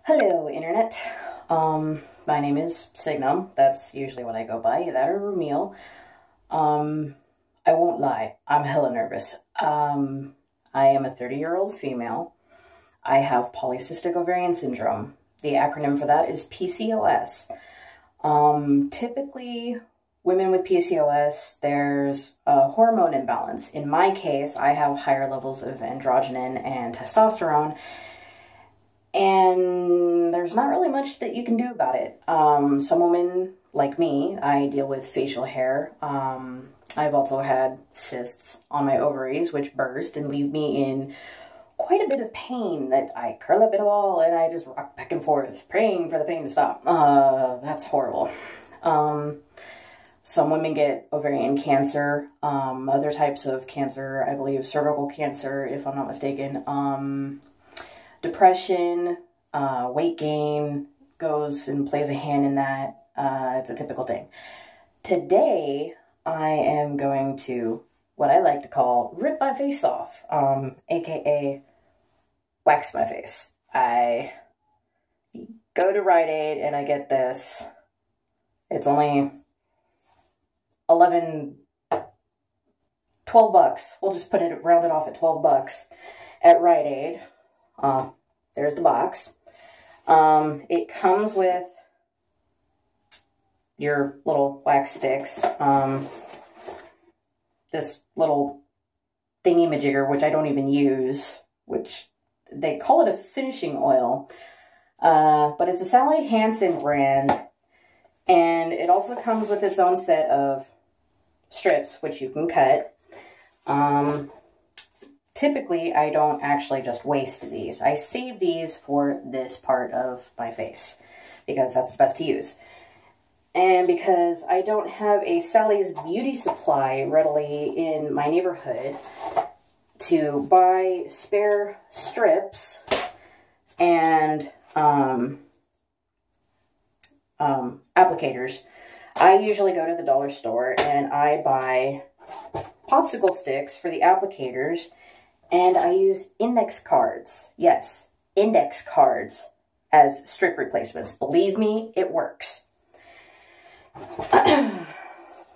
Hello, Internet. My name is Signum. That's usually what I go by, that or Rumil. I won't lie, I'm hella nervous. I am a 30-year-old female. I have Poly-cystic Ovarian Syndrome. The acronym for that is PCOS. Typically, women with PCOS, there's a hormone imbalance. In my case, I have higher levels of androgen and testosterone, and there's not really much that you can do about it. Some women, like me, I deal with facial hair. I've also had cysts on my ovaries, which burst and leave me in quite a bit of pain that I curl up in a ball and I just rock back and forth, praying for the pain to stop. That's horrible. Some women get ovarian cancer, other types of cancer, I believe cervical cancer, if I'm not mistaken. Depression, weight gain goes and plays a hand in that. It's a typical thing. Today, I am going to, what I like to call, rip my face off, aka wax my face. I go to Rite Aid and I get this. It's only 12 bucks. We'll just round it off at 12 bucks at Rite Aid. There's the box. It comes with your little wax sticks. This little thingy-majigger, which I don't even use, which they call it a finishing oil. But it's a Sally Hansen brand. And it also comes with its own set of strips, which you can cut. Typically, I don't actually just waste these. I save these for this part of my face because that's the best to use. And because I don't have a Sally's Beauty Supply readily in my neighborhood to buy spare strips and applicators, I usually go to the dollar store and I buy popsicle sticks for the applicators. And I use index cards. Yes, index cards as strip replacements. Believe me, it works.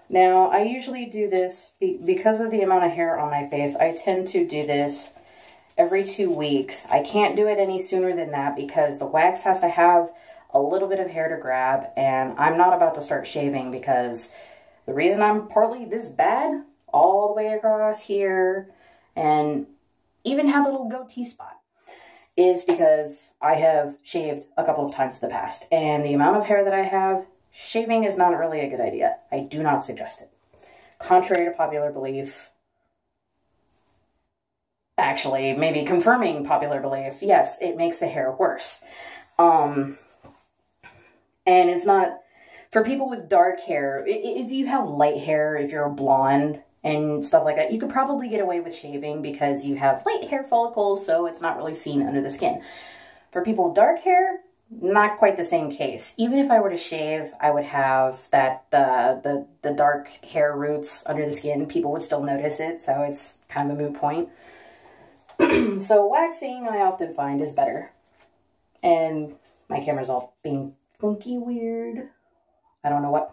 Now, I usually do this because of the amount of hair on my face. I tend to do this every 2 weeks. I can't do it any sooner than that because the wax has to have a little bit of hair to grab. And I'm not about to start shaving because the reason I'm partly this bad all the way across here and even have the little goatee spot is because I have shaved a couple of times in the past. And the amount of hair that I have, shaving is not really a good idea. I do not suggest it. Contrary to popular belief, actually, maybe confirming popular belief, yes, it makes the hair worse. And it's not, for people with dark hair, if you have light hair, if you're a blonde, and stuff like that, you could probably get away with shaving because you have light hair follicles, so it's not really seen under the skin. For people with dark hair, not quite the same case. Even if I were to shave, I would have that the dark hair roots under the skin. People would still notice it, so it's kind of a moot point. So waxing, I often find, is better. And my camera's all being funky weird. I don't know what.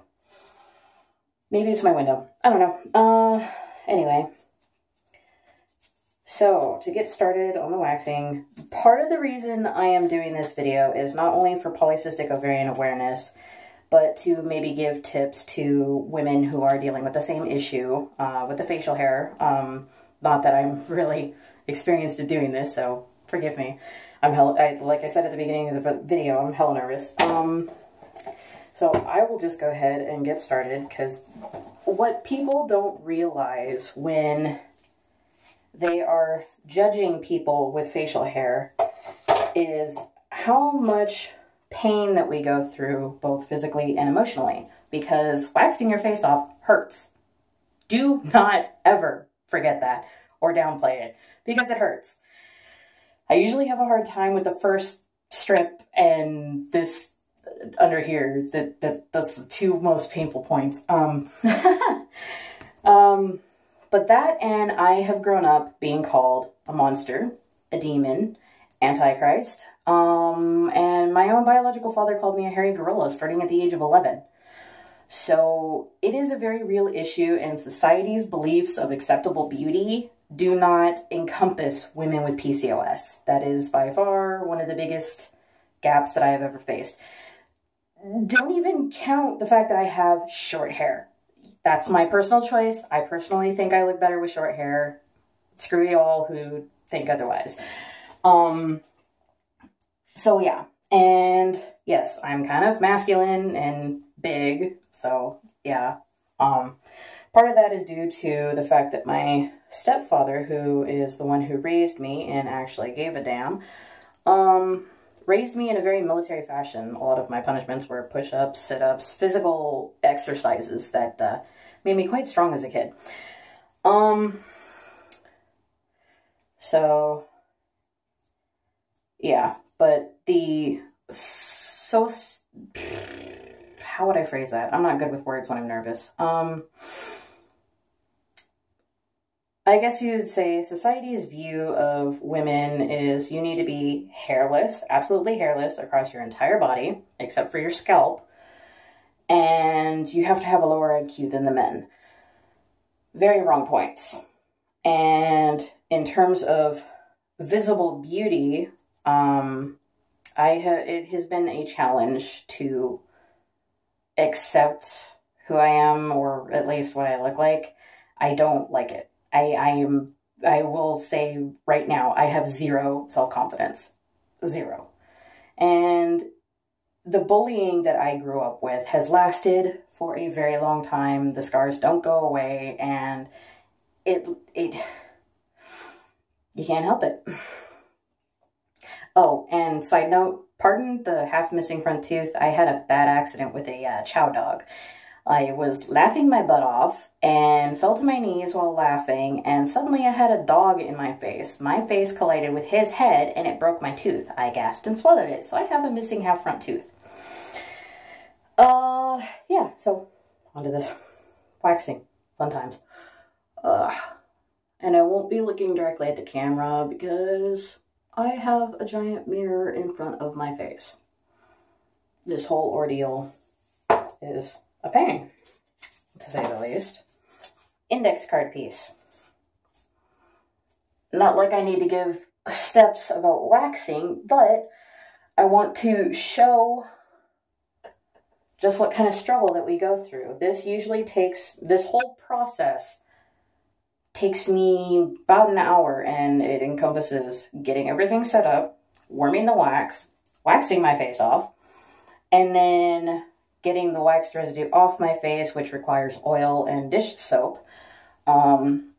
Maybe it's my window. I don't know. Anyway. So, to get started on the waxing, part of the reason I am doing this video is not only for polycystic ovarian awareness, but to maybe give tips to women who are dealing with the same issue with the facial hair. Not that I'm really experienced at doing this, so forgive me. Like I said at the beginning of the video, I'm hella nervous. So I will just go ahead and get started because what people don't realize when they are judging people with facial hair is how much pain that we go through both physically and emotionally, because waxing your face off hurts. Do not ever forget that or downplay it because it hurts. I usually have a hard time with the first strip and this under here. That's the two most painful points. But that, and I have grown up being called a monster, a demon, Antichrist. And my own biological father called me a hairy gorilla starting at the age of 11. So it is a very real issue, and society's beliefs of acceptable beauty do not encompass women with PCOS. That is by far one of the biggest gaps that I have ever faced. Don't even count the fact that I have short hair. That's my personal choice. I personally think I look better with short hair. Screw y'all who think otherwise. So yeah, and yes, I'm kind of masculine and big, so yeah. Part of that is due to the fact that my stepfather, who is the one who raised me and actually gave a damn, raised me in a very military fashion. A lot of my punishments were push-ups, sit-ups, physical exercises that made me quite strong as a kid. So yeah, but how would I phrase that? I'm not good with words when I'm nervous. I guess you would say society's view of women is you need to be hairless, absolutely hairless across your entire body, except for your scalp, and you have to have a lower IQ than the men. Very wrong points. And in terms of visible beauty, it has been a challenge to accept who I am, or at least what I look like. I don't like it. I will say right now, I have zero self-confidence. Zero. And the bullying that I grew up with has lasted for a very long time. The scars don't go away, and you can't help it. Oh, and side note, pardon the half missing front tooth. I had a bad accident with a chow dog. I was laughing my butt off and fell to my knees while laughing, and suddenly I had a dog in my face. My face collided with his head and it broke my tooth. I gasped and swallowed it, so I have a missing half front tooth. Yeah, so onto this waxing. Fun times. And I won't be looking directly at the camera because I have a giant mirror in front of my face. This whole ordeal is a pain, to say the least. Index card piece. Not like I need to give steps about waxing, but I want to show just what kind of struggle that we go through. This whole process takes me about an hour, and it encompasses getting everything set up, warming the wax, waxing my face off, and then getting the waxed residue off my face, which requires oil and dish soap, and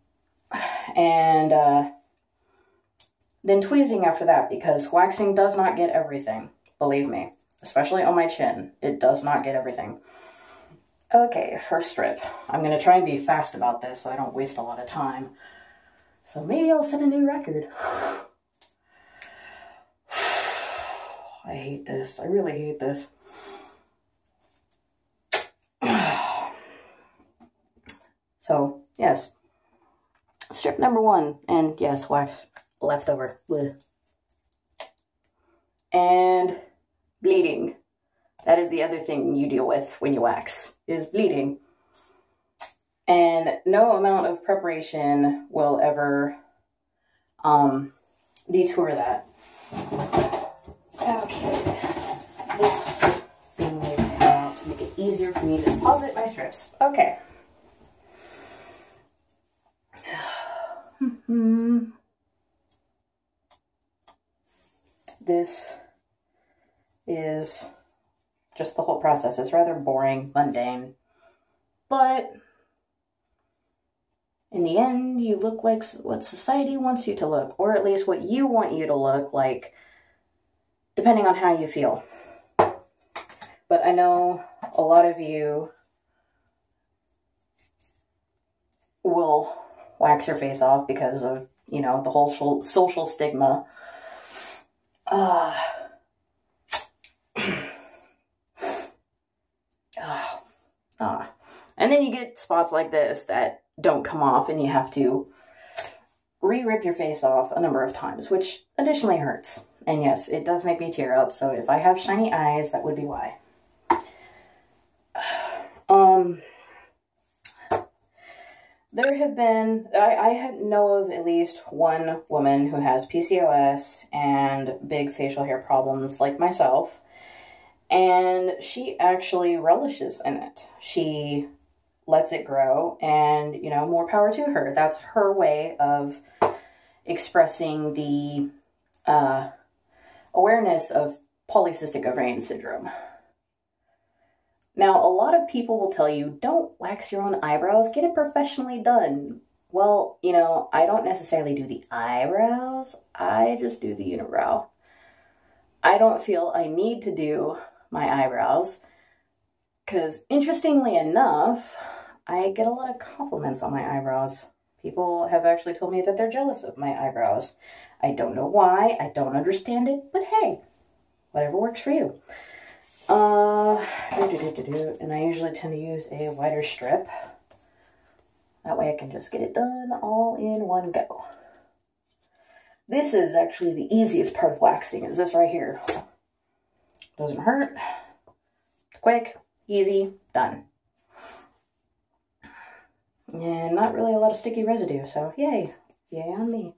then tweezing after that, because waxing does not get everything, believe me, especially on my chin. It does not get everything. Okay, first strip. I'm going to try and be fast about this so I don't waste a lot of time. So maybe I'll set a new record. I hate this. I really hate this. So, yes. Strip number 1. And yes, wax leftover. Blech. And bleeding. That is the other thing you deal with when you wax, is bleeding. And no amount of preparation will ever detour that. Okay. This thing is out to make it easier for me to deposit my strips. Okay. This is just the whole process. It's rather boring, mundane, but in the end, you look like what society wants you to look, or at least what you want you to look like, depending on how you feel. But I know a lot of you will wax your face off because of, you know, the whole social stigma. And then you get spots like this that don't come off, and you have to re-rip your face off a number of times, which additionally hurts. And yes, it does make me tear up, so if I have shiny eyes, that would be why. There have been, I know of at least one woman who has PCOS and big facial hair problems like myself, and she actually relishes in it. She lets it grow, and, you know, more power to her. That's her way of expressing the awareness of Poly-cystic Ovarian Syndrome. Now, a lot of people will tell you, don't wax your own eyebrows, get it professionally done. Well, you know, I don't necessarily do the eyebrows, I just do the unibrow. I don't feel I need to do my eyebrows, because interestingly enough, I get a lot of compliments on my eyebrows. People have actually told me that they're jealous of my eyebrows. I don't know why, I don't understand it, but hey, whatever works for you. And I usually tend to use a wider strip. That way I can just get it done all in one go. This is actually the easiest part of waxing, is this right here. Doesn't hurt. Quick, easy, done. And not really a lot of sticky residue, so yay. Yay on me.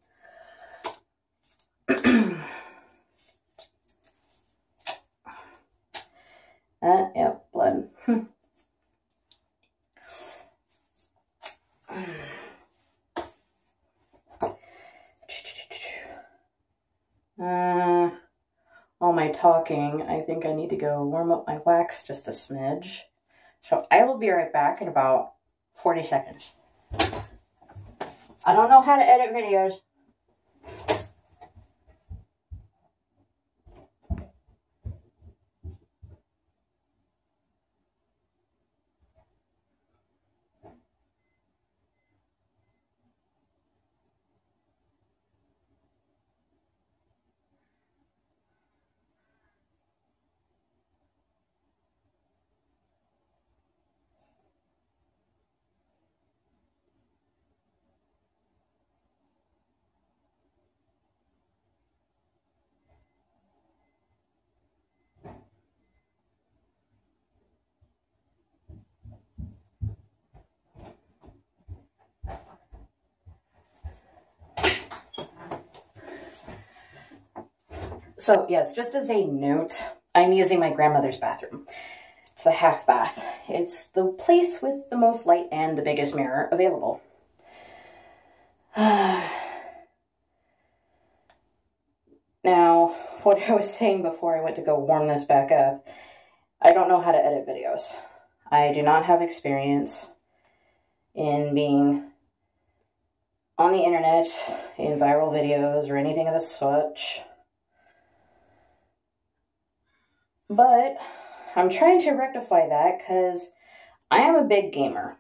Yep, blood. All my talking, I think I need to go warm up my wax just a smidge. So I will be right back in about 40 seconds. I don't know how to edit videos. So yes, just as a note, I'm using my grandmother's bathroom. It's the half bath. It's the place with the most light and the biggest mirror available. Now, what I was saying before I went to go warm this back up, I don't know how to edit videos. I do not have experience in being on the internet, in viral videos, or anything of the such. But I'm trying to rectify that because I am a big gamer.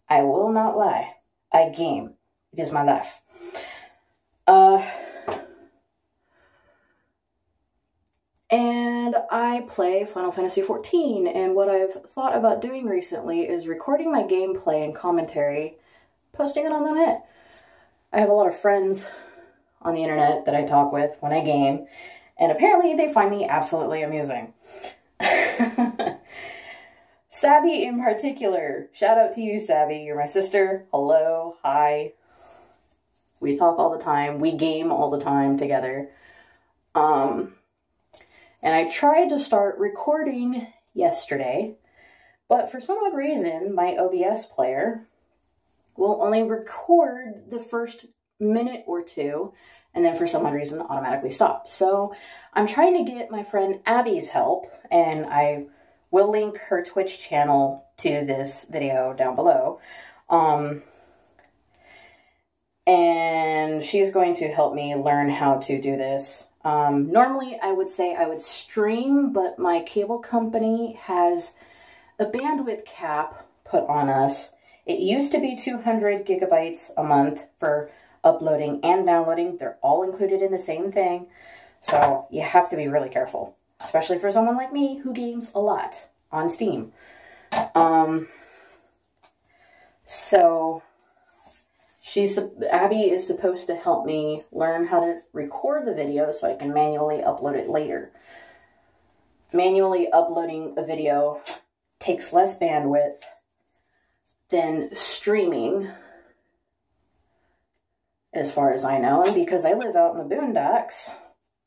I will not lie. I game. It is my life. And I play Final Fantasy XIV, and what I've thought about doing recently is recording my gameplay and commentary, posting it on the net. I have a lot of friends on the internet that I talk with when I game, and apparently they find me absolutely amusing. Sabby in particular. Shout out to you, Sabby. You're my sister. Hello. Hi. We talk all the time. We game all the time together. And I tried to start recording yesterday, but for some odd reason, my OBS player will only record the first minute or two, and then for some odd reason automatically stop. So I'm trying to get my friend Abby's help, and I will link her Twitch channel to this video down below. And she's going to help me learn how to do this. Normally I would say I would stream, but my cable company has a bandwidth cap put on us. It used to be 200 gigabytes a month for uploading and downloading. They're all included in the same thing. So you have to be really careful, especially for someone like me who games a lot on Steam. So Abby is supposed to help me learn how to record the video so I can manually upload it later. Manually uploading a video takes less bandwidth than streaming, as far as I know. And because I live out in the boondocks,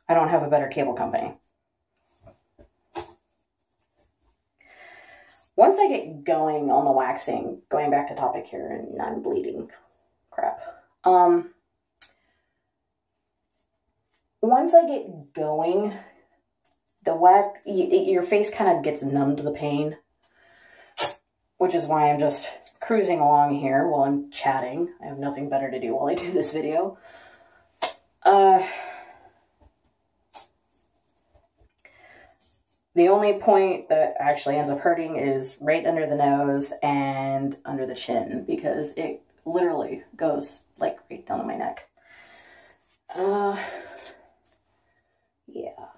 I don't have a better cable company. Once I get going on the waxing, going back to topic here, and I'm bleeding. Crap. Once I get going, your face kind of gets numb to the pain, which is why I'm just cruising along here while I'm chatting. I have nothing better to do while I do this video. The only point that actually ends up hurting is right under the nose and under the chin, because it literally goes like right down to my neck. Yeah.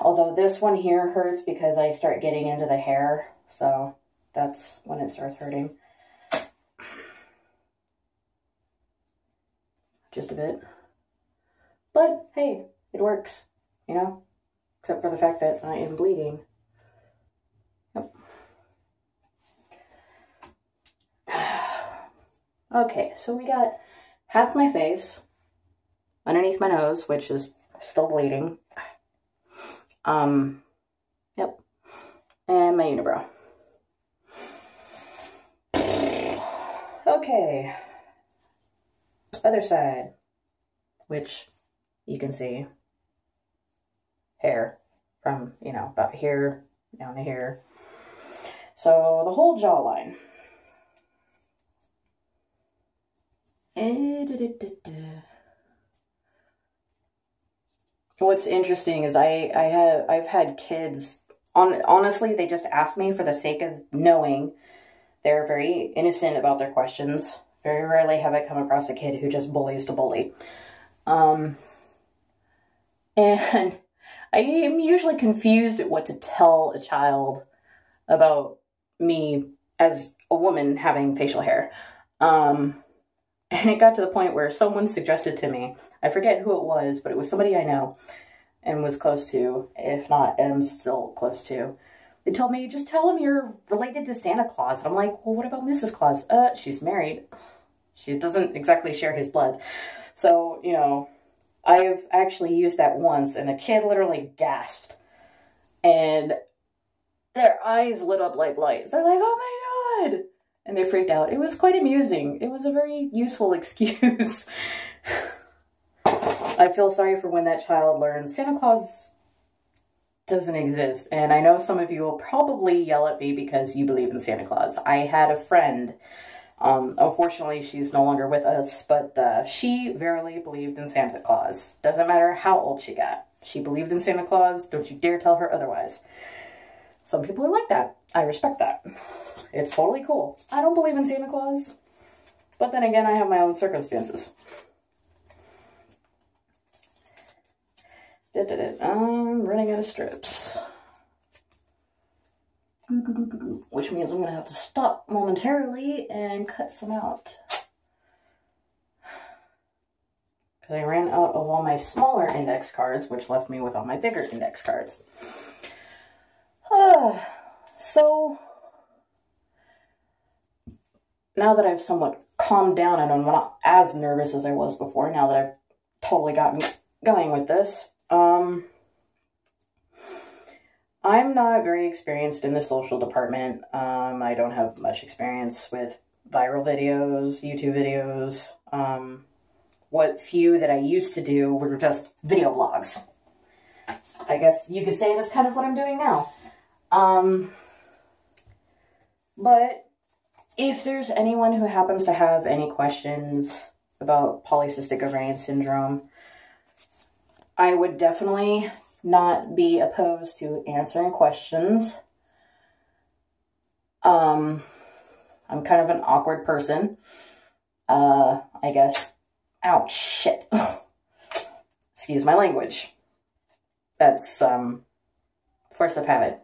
Although this one here hurts because I start getting into the hair, so that's when it starts hurting. Just a bit. But hey, it works, you know? Except for the fact that I am bleeding. Yep. Okay, so we got half my face underneath my nose, which is still bleeding. Yep. And my unibrow. Okay. Other side, which you can see hair from, you know, about here down to here. So the whole jawline. What's interesting is I've had kids, honestly, they just ask me for the sake of knowing. They're very innocent about their questions. Very rarely have I come across a kid who just bullies to bully. And I am usually confused at what to tell a child about me as a woman having facial hair. And it got to the point where someone suggested to me, I forget who it was, but it was somebody I know and was close to, if not am still close to. They told me, just tell him you're related to Santa Claus. And I'm like, well, what about Mrs. Claus? She's married. She doesn't exactly share his blood. So, you know, I've actually used that once, and the kid literally gasped. And their eyes lit up like lights. They're like, oh my God. And they freaked out. It was quite amusing. It was a very useful excuse. I feel sorry for when that child learns Santa Claus doesn't exist. And I know some of you will probably yell at me because you believe in Santa Claus. I had a friend, unfortunately she's no longer with us, but she verily believed in Santa Claus. Doesn't matter how old she got. She believed in Santa Claus. Don't you dare tell her otherwise. Some people are like that. I respect that. It's totally cool. I don't believe in Santa Claus. But then again, I have my own circumstances. I'm running out of strips. Which means I'm going to have to stop momentarily and cut some out. Because I ran out of all my smaller index cards, which left me with all my bigger index cards. So, now that I've somewhat calmed down and I'm not as nervous as I was before, now that I've totally got me going with this, I'm not very experienced in the social department. I don't have much experience with viral videos, YouTube videos. What few that I used to do were just video blogs. I guess you could say that's kind of what I'm doing now. But if there's anyone who happens to have any questions about polycystic ovarian syndrome, I would definitely not be opposed to answering questions. I'm kind of an awkward person. I guess. Ouch, shit. Excuse my language. That's, force of habit.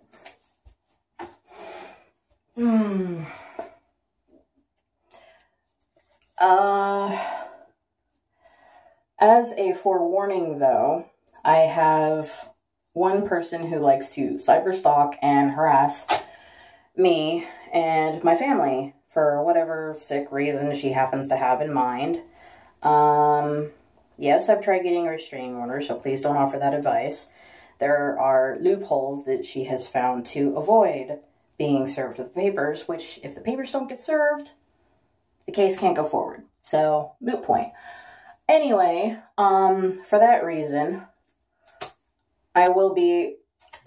As a forewarning, though, I have one person who likes to cyberstalk and harass me and my family for whatever sick reason she happens to have in mind. Yes, I've tried getting a restraining order, so please don't offer that advice. There are loopholes that she has found to avoid being served with papers, which, if the papers don't get served, the case can't go forward. So, moot point. Anyway, for that reason, I will be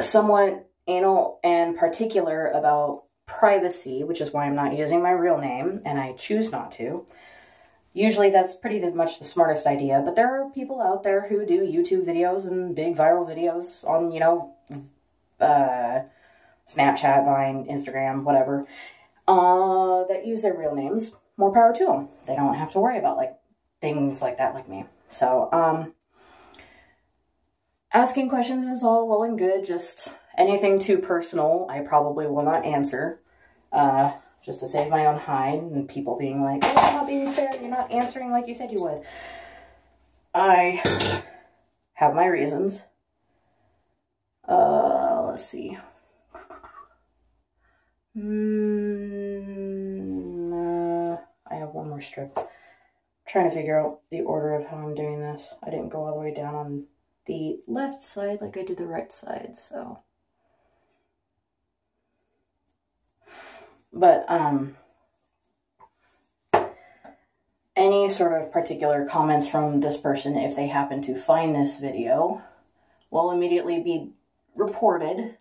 somewhat anal and particular about privacy, which is why I'm not using my real name, and I choose not to. Usually that's pretty much the smartest idea, but there are people out there who do YouTube videos and big viral videos on, you know, Snapchat, Vine, Instagram, whatever, that use their real names. More power to them. They don't have to worry about, like, things like that like me. So, asking questions is all well and good, just anything too personal I probably will not answer. Just to save my own hide and people being like, oh, you're not being fair, you're not answering like you said you would. I have my reasons. Let's see. I have one more strip. I'm trying to figure out the order of how I'm doing this. I didn't go all the way down on the left side like I did the right side, so. But, any sort of particular comments from this person, if they happen to find this video, will immediately be reported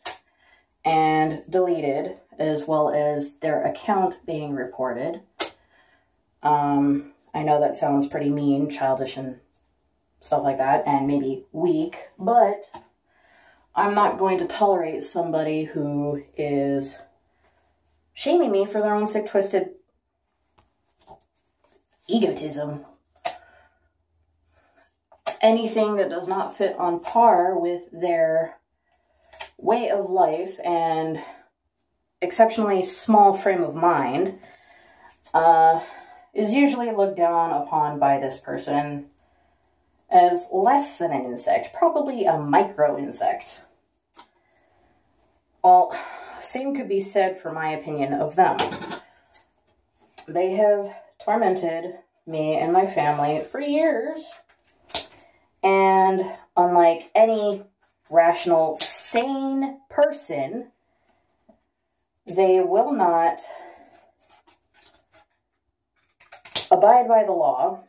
and deleted, as well as their account being reported. I know that sounds pretty mean, childish, and stuff like that, and maybe weak, but I'm not going to tolerate somebody who is shaming me for their own sick, twisted egotism. Anything that does not fit on par with their way of life and exceptionally small frame of mind is usually looked down upon by this person as less than an insect, probably a micro insect. Well, same could be said for my opinion of them. They have tormented me and my family for years, and unlike any rational, sane person, they will not abide by the law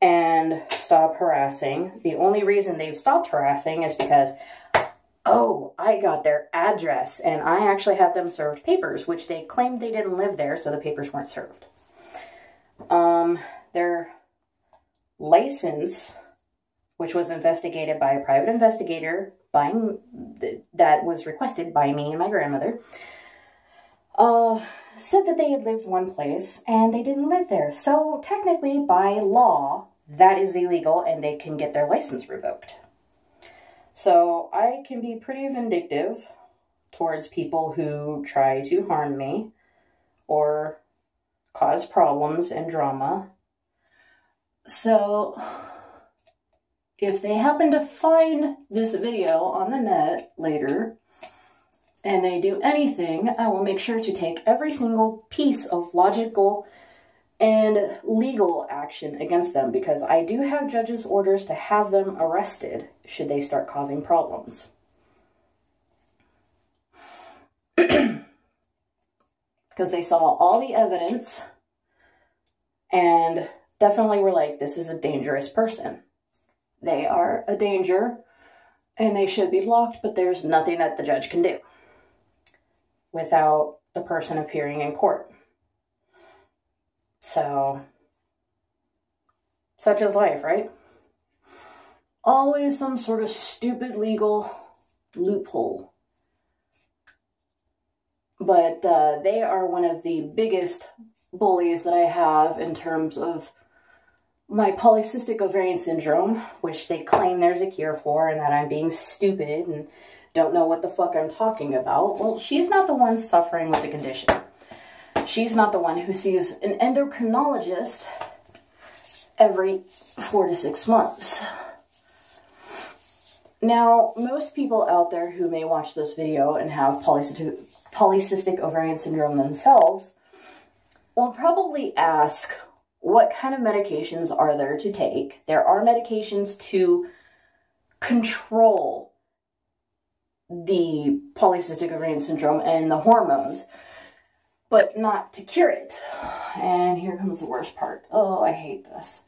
and stop harassing. The only reason they've stopped harassing is because, oh, I got their address, and I actually have them served papers, which they claimed they didn't live there, so the papers weren't served. Their license, which was investigated by a private investigator that was requested by me and my grandmother, said that they had lived one place, and they didn't live there. So technically, by law, that is illegal, and they can get their license revoked. So I can be pretty vindictive towards people who try to harm me or cause problems and drama. So if they happen to find this video on the net later and they do anything, I will make sure to take every single piece of logical and legal action against them, because I do have judges' orders to have them arrested should they start causing problems. Because they saw all the evidence and definitely were like, this is a dangerous person. They are a danger and they should be blocked, but there's nothing that the judge can do without the person appearing in court. So, such is life, right? Always some sort of stupid legal loophole. But they are one of the biggest bullies that I have in terms of my Poly-cystic Ovarian Syndrome, which they claim there's a cure for, and that I'm being stupid and don't know what the fuck I'm talking about. Well, she's not the one suffering with the condition. she's not the one who sees an endocrinologist every 4 to 6 months. Now, most people out there who may watch this video and have polycystic ovarian syndrome themselves will probably ask, what kind of medications are there to take? There are medications to control the polycystic ovarian syndrome and the hormones, but not to cure it. And here comes the worst part. Oh, I hate this.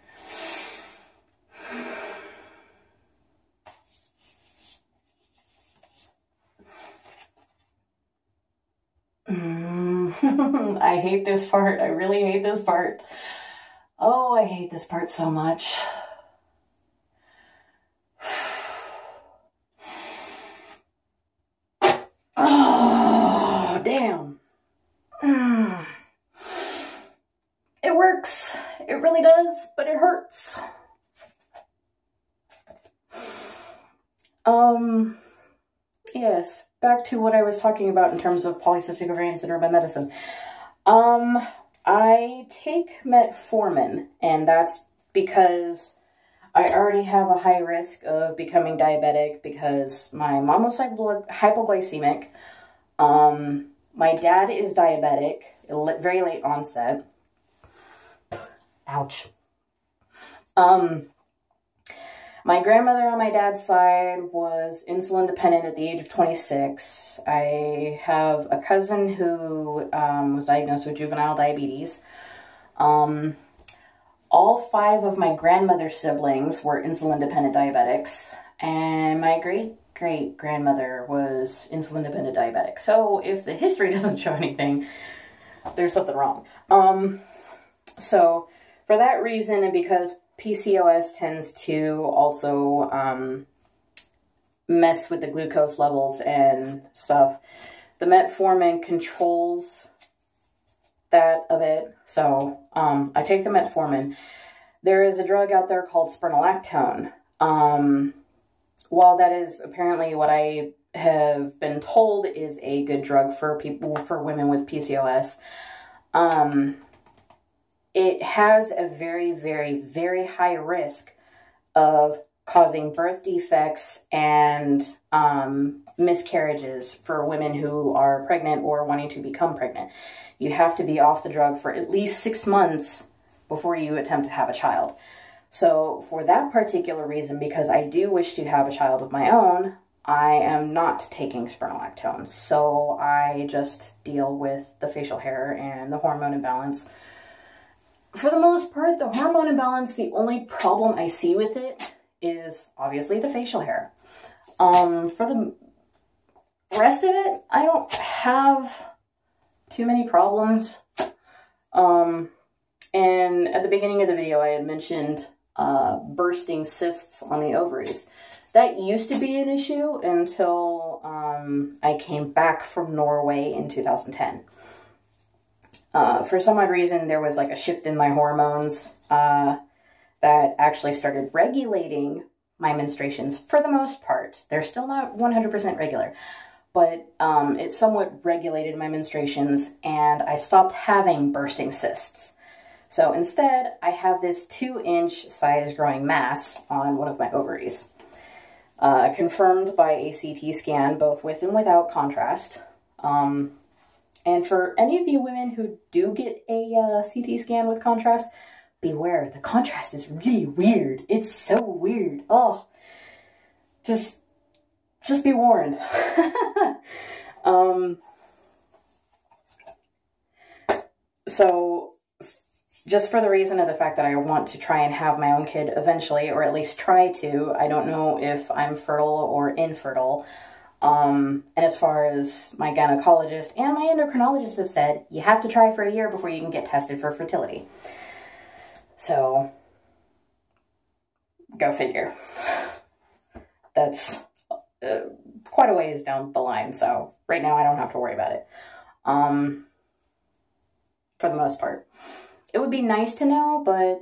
I hate this part. I really hate this part. Oh, I hate this part so much. Oh, damn. It works. It really does, but it hurts. Yes, back to what I was talking about in terms of polycystic ovarian syndrome and medicine. I take metformin, and that's because I already have a high risk of becoming diabetic because my mom was hypoglycemic. My dad is diabetic, very late onset. Ouch. My grandmother on my dad's side was insulin dependent at the age of 26. I have a cousin who was diagnosed with juvenile diabetes. All 5 of my grandmother's siblings were insulin dependent diabetics, and my great-great-grandmother was insulin dependent diabetic. So if the history doesn't show anything, there's something wrong. So for that reason, and because PCOS tends to also mess with the glucose levels and stuff, the metformin controls that a bit. So I take the metformin. There is a drug out there called spironolactone. While that is apparently what I have been told is a good drug for women with PCOS, it has a very, very, very high risk of causing birth defects and miscarriages for women who are pregnant or wanting to become pregnant. You have to be off the drug for at least 6 months before you attempt to have a child. So for that particular reason, because I do wish to have a child of my own, I am not taking spironolactone. So I just deal with the facial hair and the hormone imbalance. For the most part, the hormone imbalance, the only problem I see with it is obviously the facial hair. For the rest of it, I don't have too many problems. And at the beginning of the video, I had mentioned bursting cysts on the ovaries. That used to be an issue until I came back from Norway in 2010. For some odd reason, there was like a shift in my hormones that actually started regulating my menstruations for the most part. They're still not 100% regular, but it somewhat regulated my menstruations, and I stopped having bursting cysts. So instead, I have this 2-inch size growing mass on one of my ovaries, confirmed by a CT scan, both with and without contrast. And for any of you women who do get a CT scan with contrast, beware, the contrast is really weird. It's so weird. Oh, just be warned. So just for the reason of the fact that I want to try and have my own kid eventually, or at least try to, I don't know if I'm fertile or infertile. And as far as my gynecologist and my endocrinologist have said, you have to try for a year before you can get tested for fertility. So, go figure. That's quite a ways down the line, so right now I don't have to worry about it. For the most part. It would be nice to know, but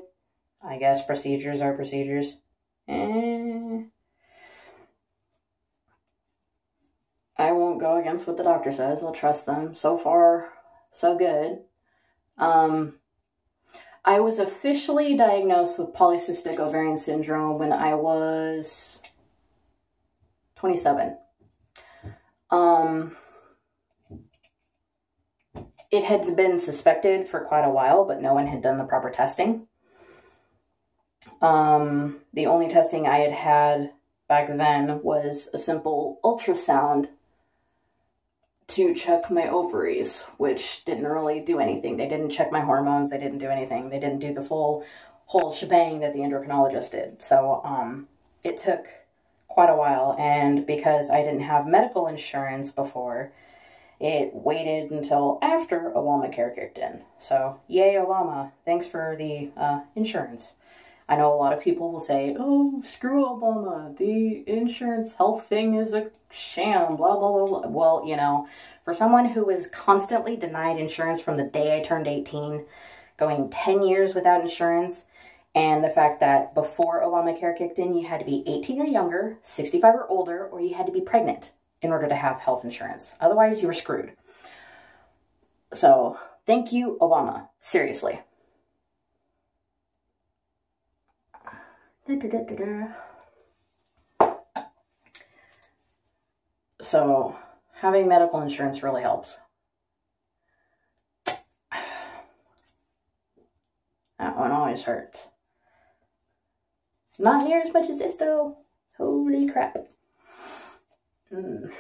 I guess procedures are procedures. I won't go against what the doctor says. I'll trust them. So far, so good. I was officially diagnosed with polycystic ovarian syndrome when I was 27. It had been suspected for quite a while, but no one had done the proper testing. The only testing I had had back then was a simple ultrasound to check my ovaries, which didn't really do anything. They didn't check my hormones. They didn't do anything. They didn't do the whole shebang that the endocrinologist did. So it took quite a while, and because I didn't have medical insurance before, it waited until after Obamacare kicked in. So yay, Obama. Thanks for the insurance. I know a lot of people will say, oh, screw Obama. The insurance health thing is a sham, blah, blah, blah, blah. Well, you know, for someone who was constantly denied insurance from the day I turned 18, going 10 years without insurance, and the fact that before Obamacare kicked in, you had to be 18 or younger, 65 or older, or you had to be pregnant in order to have health insurance. Otherwise, you were screwed. So, thank you, Obama. Seriously. So, having medical insurance really helps. That one always hurts. Not near as much as this, though. Holy crap. And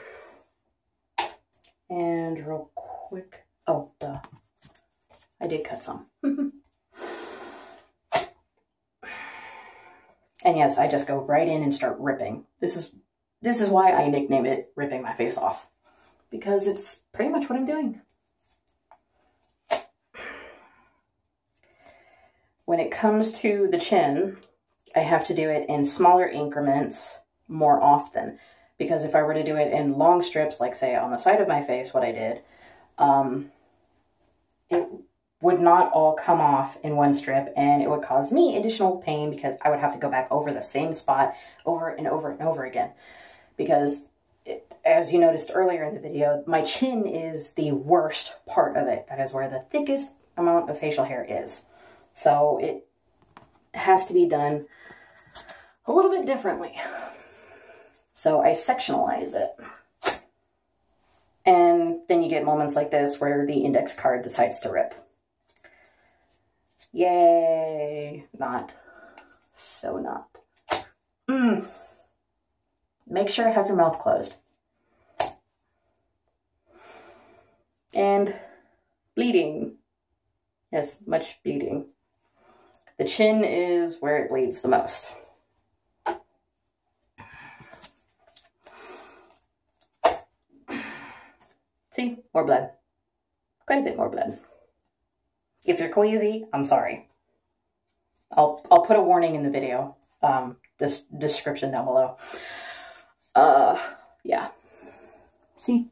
real quick. Oh, duh. I did cut some. And yes, I just go right in and start ripping. This is why I nickname it ripping my face off. Because it's pretty much what I'm doing. When it comes to the chin, I have to do it in smaller increments more often. Because if I were to do it in long strips, like say on the side of my face, what I did, it would not all come off in one strip, and it would cause me additional pain because I would have to go back over the same spot over and over and over again. Because, as you noticed earlier in the video, my chin is the worst part of it. That is where the thickest amount of facial hair is. So it has to be done a little bit differently. So I sectionalize it. And then you get moments like this where the index card decides to rip. Yay! Not. So not. Make sure to have your mouth closed. And bleeding. Yes, much bleeding. The chin is where it bleeds the most. See? More blood. Quite a bit more blood. If you're queasy, I'm sorry. I'll put a warning in the video. This description down below. Yeah. See?